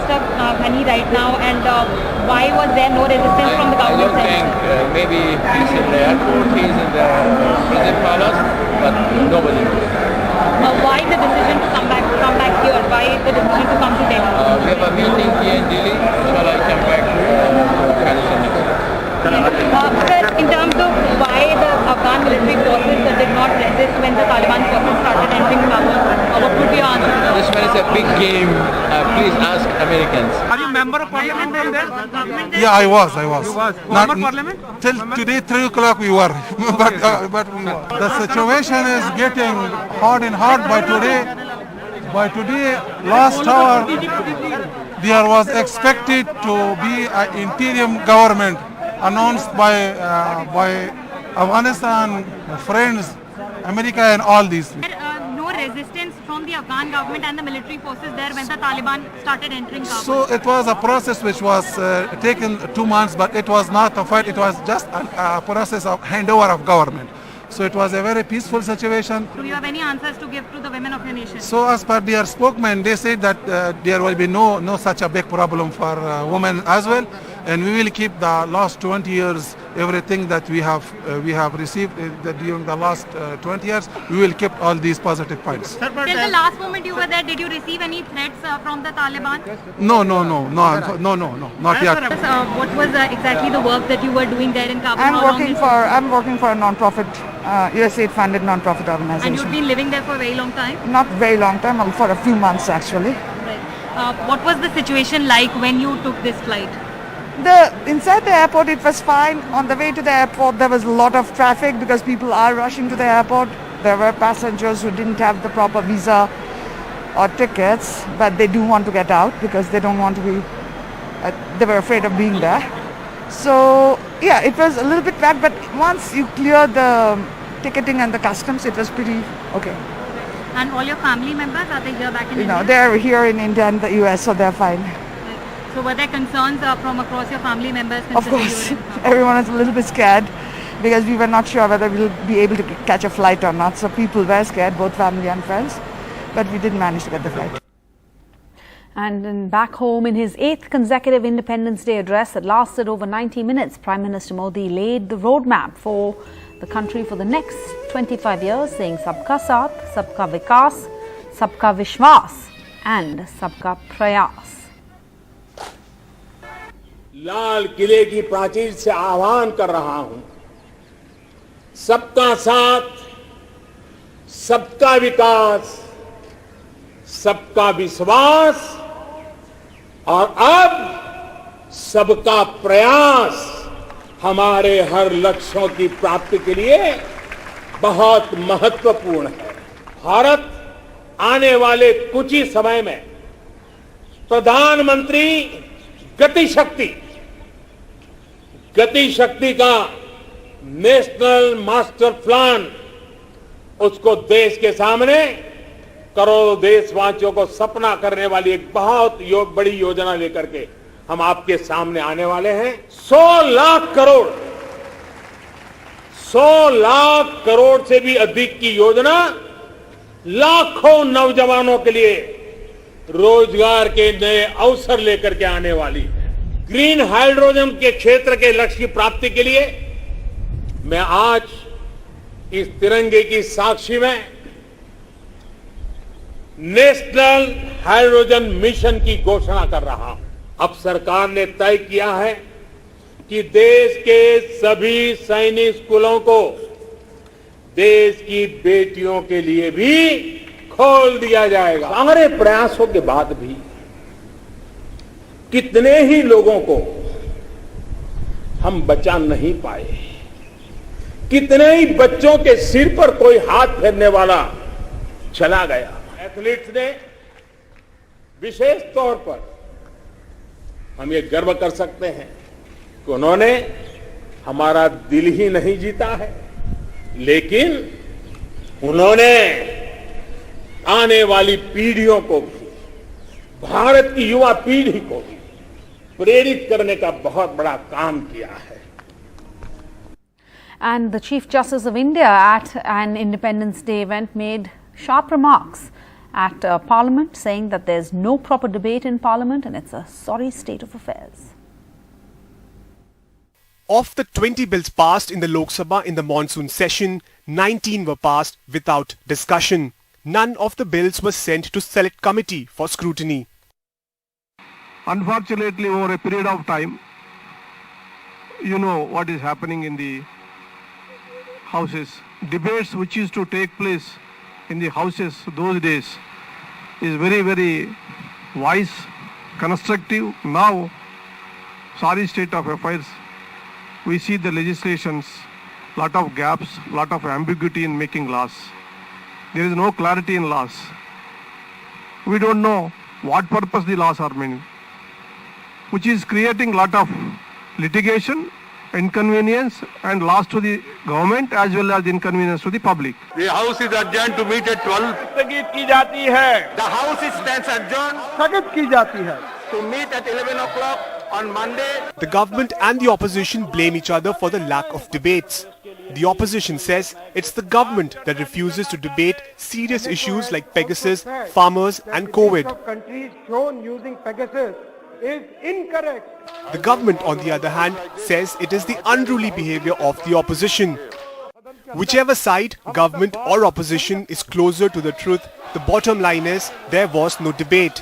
Ashraf Ghani right now, and why was there no resistance from the government? I don't think maybe he's in the airport, he's in the prison palace, but nobody knows. Why the decision to come back here? Why the decision to come to Delhi? We have a meeting here in Delhi, shall I come back to Afghanistan next time? Sir, in terms of why the Afghan military forces did not resist when the Taliban forces started entering Kabul, what would be your answer to that? This one is a big game. Please ask Americans. Are you member of parliament from there? Yeah, I was. You was. Not Former parliament? till today, 3 o'clock we were. but we were. The situation is getting hard and hard by today. By today, last hour, there was expected to be an interim government announced by Afghanistan friends, America and all these. No resistance from the Afghan government and the military forces there when the Taliban started entering Kabul. So it was a process which was taken 2 months, but it was not a fight. It was just a process of handover of government. So it was a very peaceful situation. Do you have any answers to give to the women of your nation? So as per their spokesman, they said that there will be no such a big problem for women as well, and we will keep the last 20 years everything that we have received during the last 20 years. We will keep all these positive points. Till the last moment you were there, did you receive any threats from the Taliban? No, not yet. What was exactly the work that you were doing there in Kabul? I'm working for a non-profit, USAID-funded non-profit organization. And you've been living there for a very long time? Not very long time, for a few months actually. Right. What was the situation like when you took this flight? Inside the airport it was fine. On the way to the airport there was a lot of traffic because people are rushing to the airport. There were passengers who didn't have the proper visa or tickets, but they do want to get out because they don't want to be, they were afraid of being there. So yeah, it was a little bit bad, but once you clear the ticketing and the customs, it was pretty okay. And all your family members, are they here back in India? No, they're here in India and the US, so they're fine. So were there concerns from across your family members? Of course, everyone is a little bit scared because we were not sure whether we'll be able to catch a flight or not. So people were scared, both family and friends, but we did manage to get the flight. And then back home, in his 8th consecutive Independence Day address that lasted over 90 minutes, Prime Minister Modi laid the roadmap for the country for the next 25 years, saying Sabka Saath, Sabka Vikas, Sabka Vishwas and Sabka Prayas. लाल किले की प्राचीर से आह्वान कर रहा हूं, सबका साथ, सबका विकास, सबका विश्वास और अब सबका प्रयास हमारे हर लक्ष्यों की प्राप्ति के लिए बहुत महत्वपूर्ण है। भारत आने वाले कुछ ही समय में प्रधानमंत्री गति शक्ति का नेशनल मास्टर प्लान, उसको देश के सामने करोड़ों देशवासियों को सपना करने वाली एक बहुत बड़ी योजना लेकर के हम आपके सामने आने वाले हैं। 100 लाख करोड़ से भी अधिक की योजना लाखों नौजवानों के लिए रोजगार के नए अवसर लेकर के आने वाली है। ग्रीन हाइड्रोजन के क्षेत्र के लक्ष्य की प्राप्ति के लिए मैं आज इस तिरंगे की साक्षी में नेशनल हाइड्रोजन मिशन की घोषणा कर रहा हूं। अब सरकार ने तय किया है कि देश के सभी सैनिक स्कूलों को देश की बेटियों के लिए भी खोल दिया जाएगा। सारे प्रयासों के बाद भी कितने ही लोगों को हम बचा नहीं पाए, कितने ही बच्चों के सिर पर कोई हाथ फेरने वाला चला गया। एथलीट्स ने विशेष तौर पर हम ये गर्व कर सकते हैं कि उन्होंने हमारा दिल ही नहीं जीता है, लेकिन उन्होंने आने वाली पीढ़ियों को भी, भारत की युवा पीढ़ी को भी प्रेरित करने का बहुत बड़ा काम किया है। And the Chief Justice of India at an Independence Day event made sharp remarks at Parliament, saying that there's no proper debate in Parliament and it's a sorry state of affairs. Of the 20 bills passed in the Lok Sabha in the monsoon session, 19 were passed without discussion. None of the bills were sent to Select Committee for scrutiny. Unfortunately, over a period of time, you know what is happening in the houses. Debates which used to take place in the houses those days is very, very wise, constructive. Now, sorry state of affairs. We see the legislations, lot of gaps, lot of ambiguity in making laws. There is no clarity in laws. We don't know what purpose the laws are meaning, which is creating lot of litigation, inconvenience and loss to the government as well as inconvenience to the public. The House is adjourned to meet at 12. स्थगित की जाती है. The House stands adjourned स्थगित की जाती है. to meet at 11 o'clock on Monday. The government and the opposition blame each other for the lack of debates. The opposition says it's the government that refuses to debate serious issues like Pegasus, farmers and COVID. Countries shown using Pegasus is incorrect. The government, on the other hand, says it is the unruly behavior of the opposition. Whichever side, government or opposition, is closer to the truth, the bottom line is there was no debate.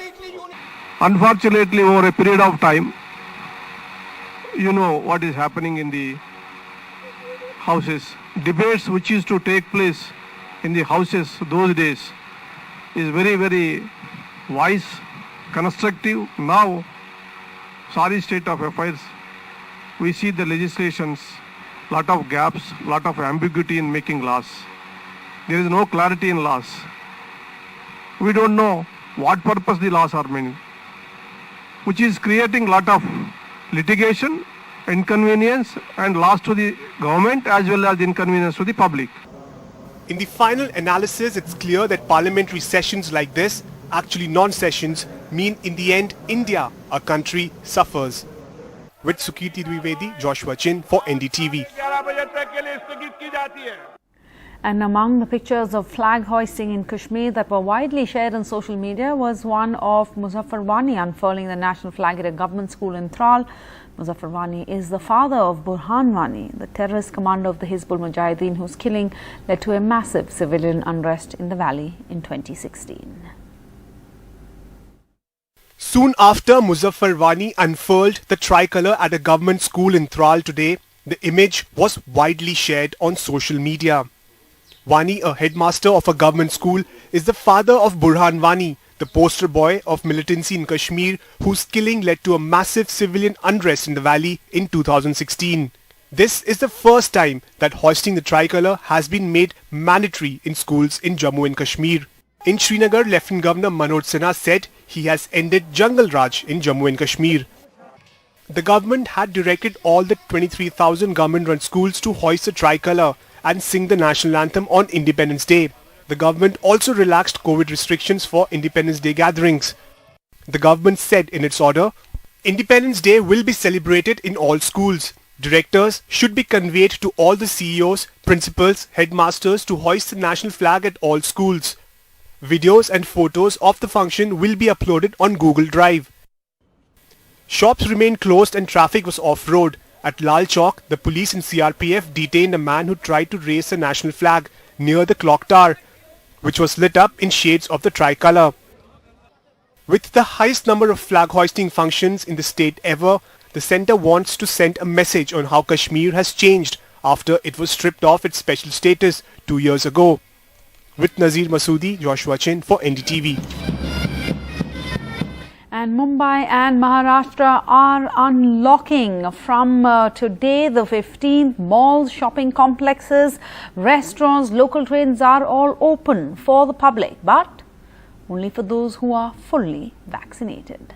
Unfortunately, over a period of time, you know what is happening in the houses. Debates which used to take place in the houses those days is very, very wise, constructive. Now, sorry state of affairs. We see the legislations, lot of gaps, lot of ambiguity in making laws. There is no clarity in laws. We don't know what purpose the laws are meaning, which is creating lot of litigation, inconvenience and loss to the government as well as inconvenience to the public. In the final analysis, it's clear that parliamentary sessions like this, actually non-sessions, mean in the end India, our country, suffers. With Sukirti Dwivedi, Joshua Chin for NDTV. 11 बजे तक के लिए स्थगित की जाती है. And among the pictures of flag hoisting in Kashmir that were widely shared on social media was one of Muzaffar Wani unfurling the national flag at a government school in Thrall. Muzaffar Wani is the father of Burhan Wani, the terrorist commander of the Hizbul Mujahideen, whose killing led to a massive civilian unrest in the valley in 2016. Soon after Muzaffar Wani unfurled the tricolour at a government school in Thrall today, the image was widely shared on social media. Wani, a headmaster of a government school, is the father of Burhan Wani, the poster boy of militancy in Kashmir, whose killing led to a massive civilian unrest in the valley in 2016. This is the first time that hoisting the tricolour has been made mandatory in schools in Jammu and Kashmir. In Srinagar, Lieutenant Governor Manoj Sinha said he has ended Jungle Raj in Jammu and Kashmir. The government had directed all the 23,000 government-run schools to hoist the tricolour and sing the national anthem on Independence Day. The government also relaxed COVID restrictions for Independence Day gatherings. The government said in its order, Independence Day will be celebrated in all schools. Directors should be conveyed to all the CEOs, principals, headmasters to hoist the national flag at all schools. Videos and photos of the function will be uploaded on Google Drive. Shops remained closed and traffic was off-road. At Lal Chowk, the police and CRPF detained a man who tried to raise the national flag near the clock tower, which was lit up in shades of the tricolour. With the highest number of flag hoisting functions in the state ever, the centre wants to send a message on how Kashmir has changed after it was stripped of its special status 2 years ago. With Nazir Masoodi, Joshua Chin for NDTV. And Mumbai and Maharashtra are unlocking from today the 15th. Malls, shopping complexes, restaurants, local trains are all open for the public, but only for those who are fully vaccinated.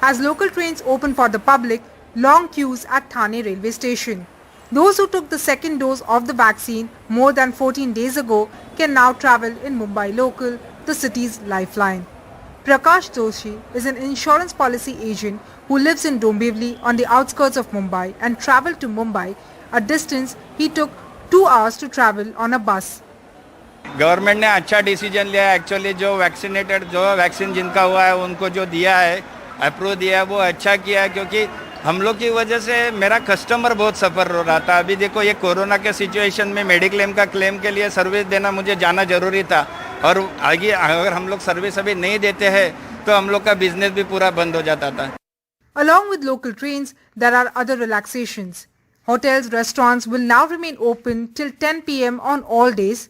As local trains open for the public, long queues at Thane railway station. Those who took the second dose of the vaccine more than 14 days ago can now travel in Mumbai local, the city's lifeline. Prakash Doshi is an insurance policy agent who lives in Dombivli on the outskirts of Mumbai and travelled to Mumbai, a distance he took 2 hours to travel on a bus. Government ने अच्छा decision लिया है। Actually जो vaccine जिनका हुआ है उनको जो दिया है, अप्रूव दिया है, वो अच्छा किया है, क्योंकि हम लोग की वजह से मेरा कस्टमर बहुत सफ़र हो रहा था। अभी देखो ये कोरोना के सिचुएशन में मेडिक्लेम का क्लेम के लिए सर्विस देना मुझे जाना ज़रूरी था, और आगे अगर हम लोग सर्विस अभी नहीं देते हैं तो हम लोग का बिजनेस भी पूरा बंद हो जाता था। Along with local trains, there are other relaxations. Hotels, restaurants will now remain open till 10 p.m. on all days.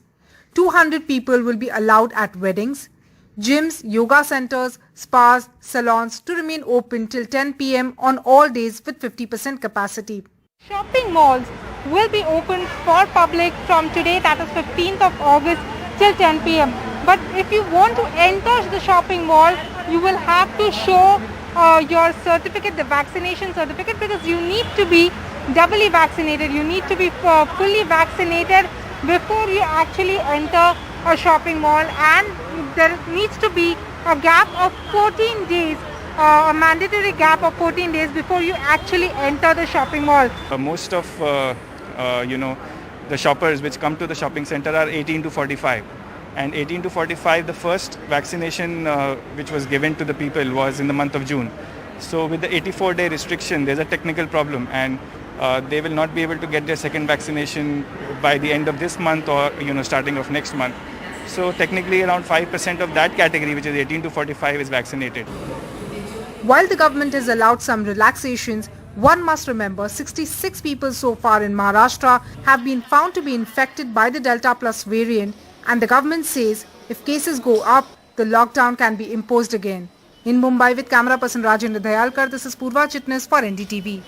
200 people will be allowed at weddings. Gyms, yoga centers, spas, salons to remain open till 10 p.m. on all days with 50% capacity. Shopping malls will be open for public from today, that is 15th of August, till 10 p.m. But if you want to enter the shopping mall, you will have to show your certificate, the vaccination certificate, because you need to be doubly vaccinated. You need to be fully vaccinated before you actually enter a shopping mall, and there needs to be a gap of 14 days, a mandatory gap of 14 days before you actually enter the shopping mall. Most of the shoppers which come to the shopping center are 18 to 45. And 18 to 45, the first vaccination which was given to the people was in the month of June. So with the 84-day restriction, there's a technical problem, and they will not be able to get their second vaccination by the end of this month or starting of next month. So technically around 5% of that category, which is 18 to 45, is vaccinated. While the government has allowed some relaxations, one must remember 66 people so far in Maharashtra have been found to be infected by the Delta Plus variant, and the government says if cases go up, the lockdown can be imposed again. In Mumbai with camera person Rajendra Dayalkar, this is Purva Chitnis for NDTV.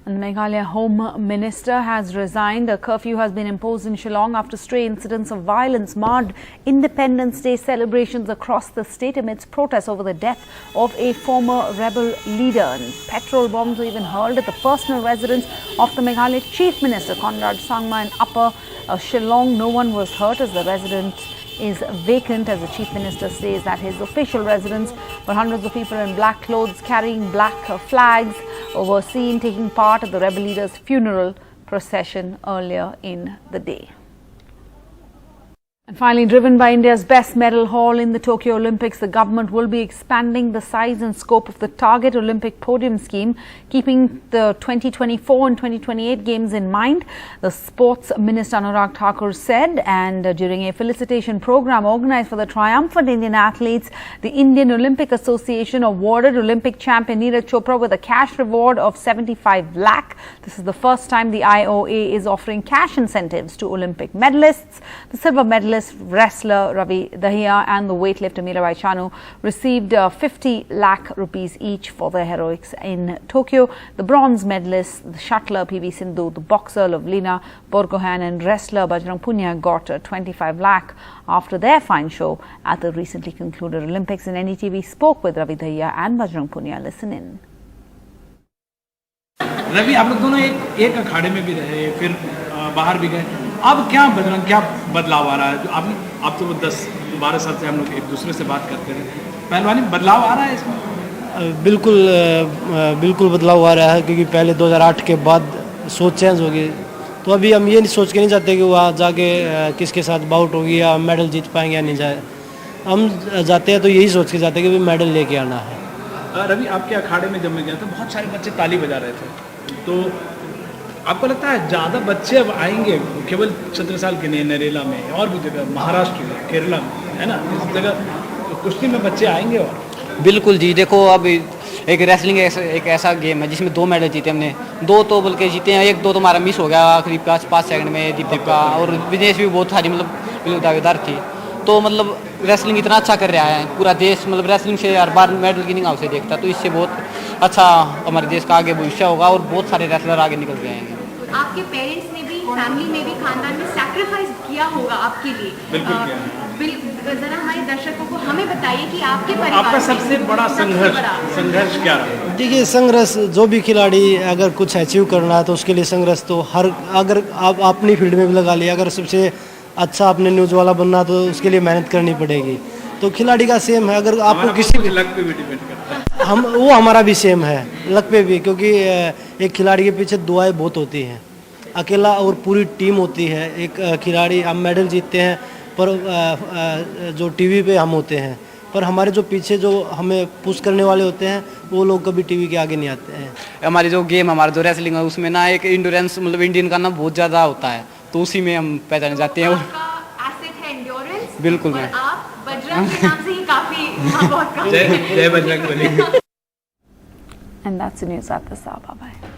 And the Meghalaya Home Minister has resigned. A curfew has been imposed in Shillong after stray incidents of violence marred Independence Day celebrations across the state amidst protests over the death of a former rebel leader. And petrol bombs were even hurled at the personal residence of the Meghalaya Chief Minister, Conrad Sangma, in Upper Shillong. No one was hurt as the residence is vacant, as the Chief Minister says that his official residence, where hundreds of people in black clothes carrying black flags were seen taking part at the rebel leader's funeral procession earlier in the day. And finally, driven by India's best medal haul in the Tokyo Olympics, the government will be expanding the size and scope of the Target Olympic Podium Scheme, keeping the 2024 and 2028 games in mind, the Sports Minister Anurag Thakur said. And during a felicitation program organized for the triumphant Indian athletes, the Indian Olympic Association awarded Olympic champion Neeraj Chopra with a cash reward of 75 lakh. This is the first time the IOA is offering cash incentives to Olympic medalists. The silver medalist wrestler Ravi Dahiya and the weightlifter Mirabai Chanu received 50 lakh rupees each for their heroics in Tokyo. The bronze medalists, the shuttler PV Sindhu, the boxer Lovlina Borgohain and wrestler Bajrang Punia got 25 lakh after their fine show at the recently concluded Olympics. And NDTV spoke with Ravi Dahiya and Bajrang Punia. Listen in. Ravi, आप लोग दोनों एक अखाड़े में भी रहे, फिर बाहर भी गए। अब क्या बदलाव आ रहा है? आप तो 10-12 साल से हम लोग एक दूसरे से बात करते हैं, पहलवानी बदलाव आ रहा है इसमें? बिल्कुल बदलाव आ रहा है, क्योंकि पहले 2008 के बाद सोच चेंज हो गई। तो अभी हम ये सोच के नहीं चाहते कि वहाँ जाके किसके साथ बाउट होगी या मेडल जीत पाएंगे या नहीं जाए। हम जाते हैं तो यही सोच के जाते हैं कि मेडल लेके आना है। रवि, आपके अखाड़े में जब मैं गया तो बहुत सारे बच्चे ताली बजा रहे थे, तो आपको लगता है ज़्यादा बच्चे अब आएंगे? केवल 17 साल के नहीं, नरेला में और भी जगह, महाराष्ट्र में, केरला में, है ना, इस जगह कुश्ती में बच्चे आएंगे। और बिल्कुल जी, देखो अब एक रेसलिंग एक ऐसा गेम है जिसमें 2 मेडल जीते हमने, 2 तो बल्कि जीते हैं, 1-2 तो हमारा मिस हो गया आखिरी 5 सेकंड में दीपक का, और विदेश भी बहुत सारी मतलब दावेदार थी। तो मतलब रेसलिंग इतना अच्छा कर रहा है, पूरा देश मतलब रेसलिंग से हर बार मेडल गिनिंग हाउस से देखता, तो इससे बहुत अच्छा हमारे देश का आगे भविष्य होगा और बहुत सारे रेसलर आगे निकल के आएंगे। आपके पेरेंट्स ने भी, फैमिली में भी, खानदान में सैक्रिफाइस किया होगा आपके लिए। बिल्कुल, जरा हमारे दर्शकों को हमें बताइए कि आपके परिवार आपका सबसे बड़ा संघर्ष क्या रहा? देखिए, संघर्ष जो भी खिलाड़ी अगर कुछ अचीव करना है तो उसके लिए संघर्ष तो अगर आप अपनी फील्ड में भी लगा लिया, अगर सबसे अच्छा आपने न्यूज़ वाला बनना तो उसके लिए मेहनत करनी पड़ेगी। तो खिलाड़ी का सेम है, अगर आपको किसी भी लक पे भी डिपेंड करता है, वो हमारा भी सेम है, लक पे भी, क्योंकि एक खिलाड़ी के पीछे दुआएं बहुत होती हैं। अकेला और पूरी टीम होती है। एक खिलाड़ी हम मेडल जीतते हैं पर जो टीवी पे हम होते हैं, पर हमारे जो पीछे जो हमें पुश करने वाले होते हैं वो लोग कभी टीवी के आगे नहीं आते हैं। हमारी जो गेम हमारा जो रेसलिंग है उसमें ना एक इंड्योरेंस मतलब इंडियन का ना बहुत ज़्यादा होता है, तो उसी में हम पहचाने जाते हैं। एसेट है एंड्योरेंस। बिल्कुल और मैं आप बजरंग के नाम से ही काफी बहुत जय Bajrang Bali. And that's the news at this hour. Bye bye.